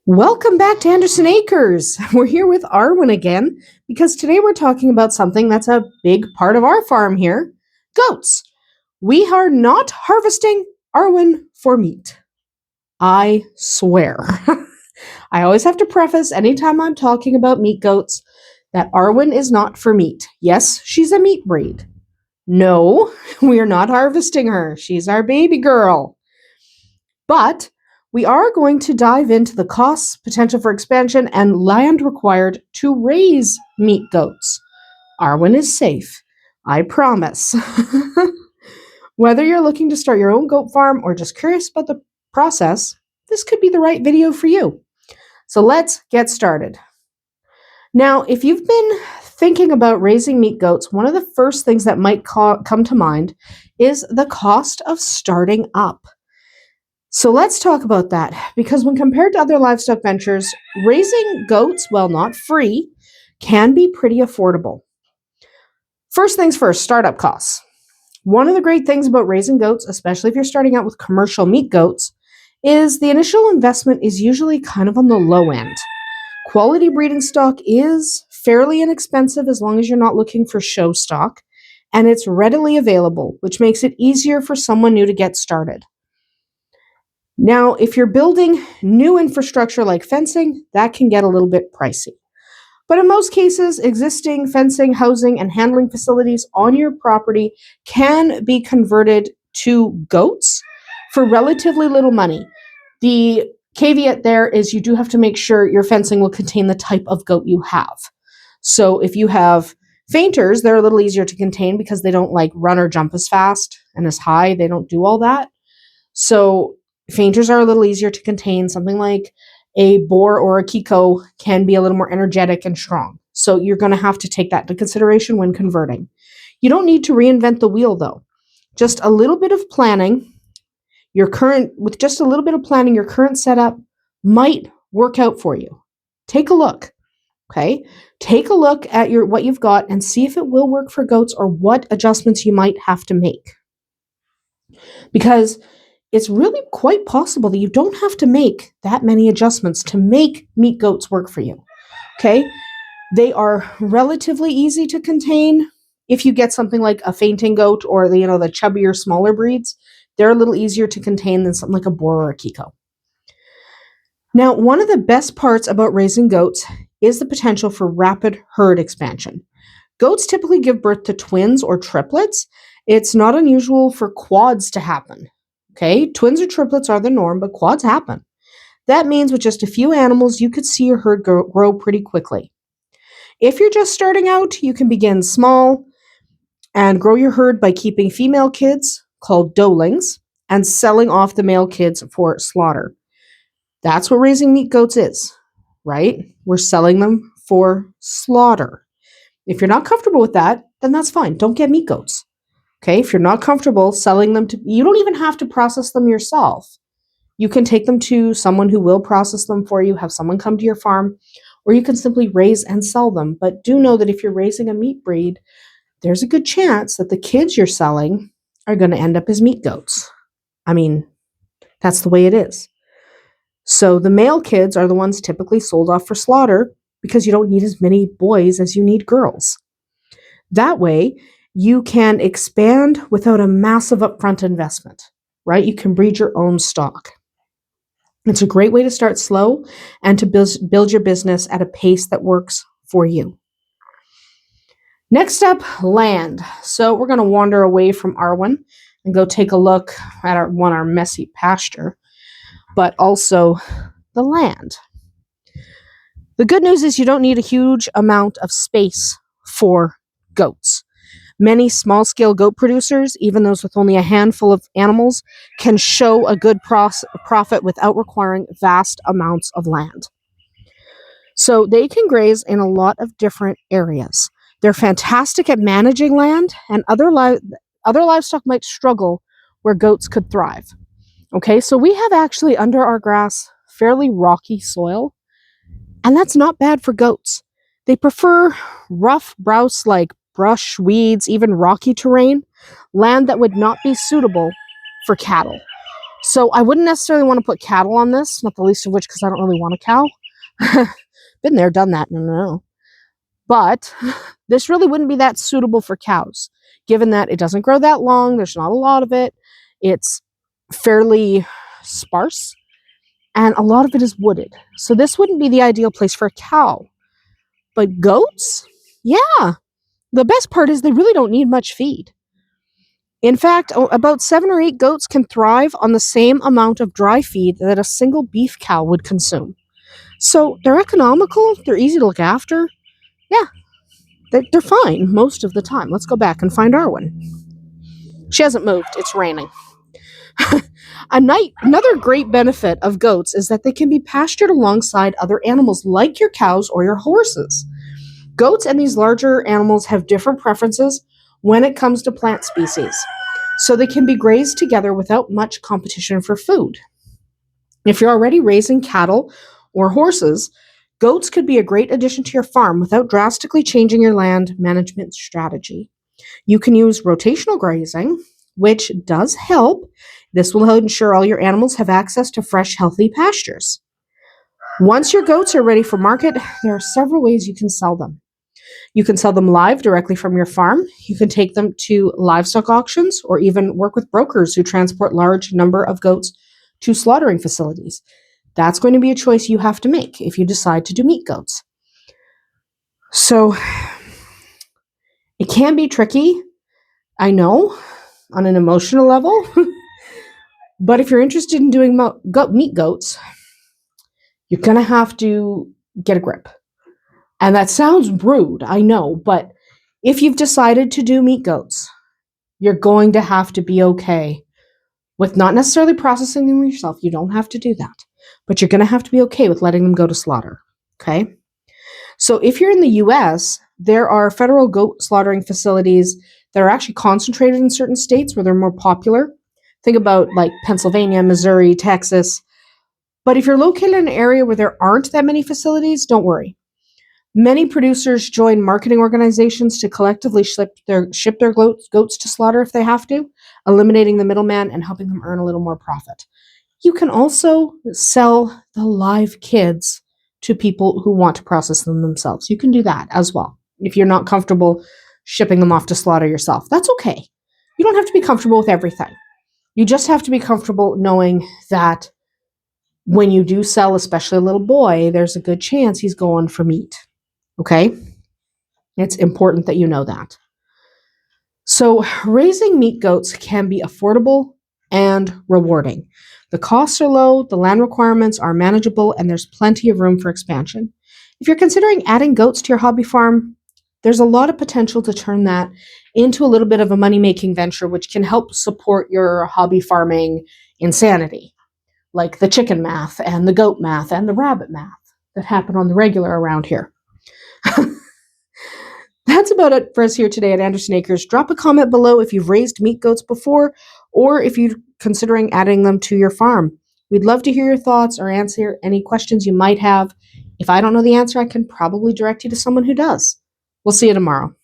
Welcome back to Andersen Acres. We're here with Arwen again because today we're talking about something that's a big part of our farm here, goats. We are not harvesting Arwen for meat. I swear. I always have to preface anytime I'm talking about meat goats that Arwen is not for meat. Yes, she's a meat breed. No, we are not harvesting her. She's our baby girl. But we are going to dive into the costs, potential for expansion, and land required to raise meat goats. Arwen is safe. I promise. Whether you're looking to start your own goat farm or just curious about the process, this could be the right video for you. So let's get started. Now, if you've been thinking about raising meat goats, one of the first things that might come to mind is the cost of starting up. So let's talk about that, because when compared to other livestock ventures, raising goats, while not free, can be pretty affordable. First things first, startup costs. One of the great things about raising goats, especially if you're starting out with commercial meat goats, is the initial investment is usually kind of on the low end. Quality breeding stock is fairly inexpensive as long as you're not looking for show stock, and it's readily available, which makes it easier for someone new to get started. Now, if you're building new infrastructure like fencing, that can get a little bit pricey. But in most cases, existing fencing, housing, and handling facilities on your property can be converted to goats for relatively little money. The caveat there is you do have to make sure your fencing will contain the type of goat you have. So if you have fainters, they're a little easier to contain because they don't like run or jump as fast and as high. They don't do all that. So fainters are a little easier to contain. Something like a boar or a kiko can be a little more energetic and strong. So you're going to have to take that into consideration when converting. You don't need to reinvent the wheel though. Just a little bit of planning, your current setup might work out for you. Take a look. Okay? Take a look at what you've got and see if it will work for goats or what adjustments you might have to make. Because it's really quite possible that you don't have to make that many adjustments to make meat goats work for you. Okay? They are relatively easy to contain. If you get something like a fainting goat or the chubbier, smaller breeds, they're a little easier to contain than something like a boar or a kiko. Now, one of the best parts about raising goats is the potential for rapid herd expansion. Goats typically give birth to twins or triplets. It's not unusual for quads to happen. Okay, twins or triplets are the norm, but quads happen. That means with just a few animals, you could see your herd grow pretty quickly. If you're just starting out, you can begin small and grow your herd by keeping female kids, called dolings, and selling off the male kids for slaughter. That's what raising meat goats is, right? We're selling them for slaughter. If you're not comfortable with that, then that's fine. Don't get meat goats. Okay, if you're not comfortable selling them you don't even have to process them yourself. You can take them to someone who will process them for you, have someone come to your farm, or you can simply raise and sell them. But do know that if you're raising a meat breed, there's a good chance that the kids you're selling are going to end up as meat goats. I mean, that's the way it is. So the male kids are the ones typically sold off for slaughter because you don't need as many boys as you need girls. That way, you can expand without a massive upfront investment, right? You can breed your own stock. It's a great way to start slow and to build your business at a pace that works for you. Next up, land. So we're going to wander away from Arwen and go take a look at our messy pasture, but also the land. The good news is you don't need a huge amount of space for goats. Many small-scale goat producers, even those with only a handful of animals, can show a good profit without requiring vast amounts of land. So they can graze in a lot of different areas. They're fantastic at managing land, and other livestock might struggle where goats could thrive. Okay, so we have actually under our grass fairly rocky soil, and that's not bad for goats. They prefer rough browse like brush, weeds, even rocky terrain, land that would not be suitable for cattle. So I wouldn't necessarily want to put cattle on this, not the least of which because I don't really want a cow. Been there, done that, no. But this really wouldn't be that suitable for cows, given that it doesn't grow that long, there's not a lot of it, it's fairly sparse, and a lot of it is wooded. So this wouldn't be the ideal place for a cow. But goats? Yeah. The best part is they really don't need much feed. In fact, about 7 or 8 goats can thrive on the same amount of dry feed that a single beef cow would consume. So they're economical, they're easy to look after. Yeah, they're fine most of the time. Let's go back and find Arwen. She hasn't moved, it's raining. Another great benefit of goats is that they can be pastured alongside other animals like your cows or your horses. Goats and these larger animals have different preferences when it comes to plant species, so they can be grazed together without much competition for food. If you're already raising cattle or horses, goats could be a great addition to your farm without drastically changing your land management strategy. You can use rotational grazing, which does help. This will ensure all your animals have access to fresh, healthy pastures. Once your goats are ready for market, there are several ways you can sell them. You can sell them live directly from your farm. You can take them to livestock auctions or even work with brokers who transport large number of goats to slaughtering facilities. That's going to be a choice you have to make if you decide to do meat goats. So it can be tricky, I know, on an emotional level. But if you're interested in doing meat goats, you're going to have to get a grip. And that sounds rude, I know, but if you've decided to do meat goats, you're going to have to be okay with not necessarily processing them yourself. You don't have to do that. But you're going to have to be okay with letting them go to slaughter. Okay? So if you're in the US, there are federal goat slaughtering facilities that are actually concentrated in certain states where they're more popular. Think about like Pennsylvania, Missouri, Texas. But if you're located in an area where there aren't that many facilities, don't worry. Many producers join marketing organizations to collectively ship their goats to slaughter if they have to, eliminating the middleman and helping them earn a little more profit. You can also sell the live kids to people who want to process them themselves. You can do that as well. If you're not comfortable shipping them off to slaughter yourself, that's okay. You don't have to be comfortable with everything. You just have to be comfortable knowing that when you do sell, especially a little boy, there's a good chance he's going for meat. Okay? It's important that you know that. So, raising meat goats can be affordable and rewarding. The costs are low, the land requirements are manageable, and there's plenty of room for expansion. If you're considering adding goats to your hobby farm, there's a lot of potential to turn that into a little bit of a money-making venture, which can help support your hobby farming insanity, like the chicken math and the goat math and the rabbit math that happen on the regular around here. That's about it for us here today at Andersen Acres. Drop a comment below if you've raised meat goats before or if you're considering adding them to your farm. We'd love to hear your thoughts or answer any questions you might have. If I don't know the answer, I can probably direct you to someone who does. We'll see you tomorrow.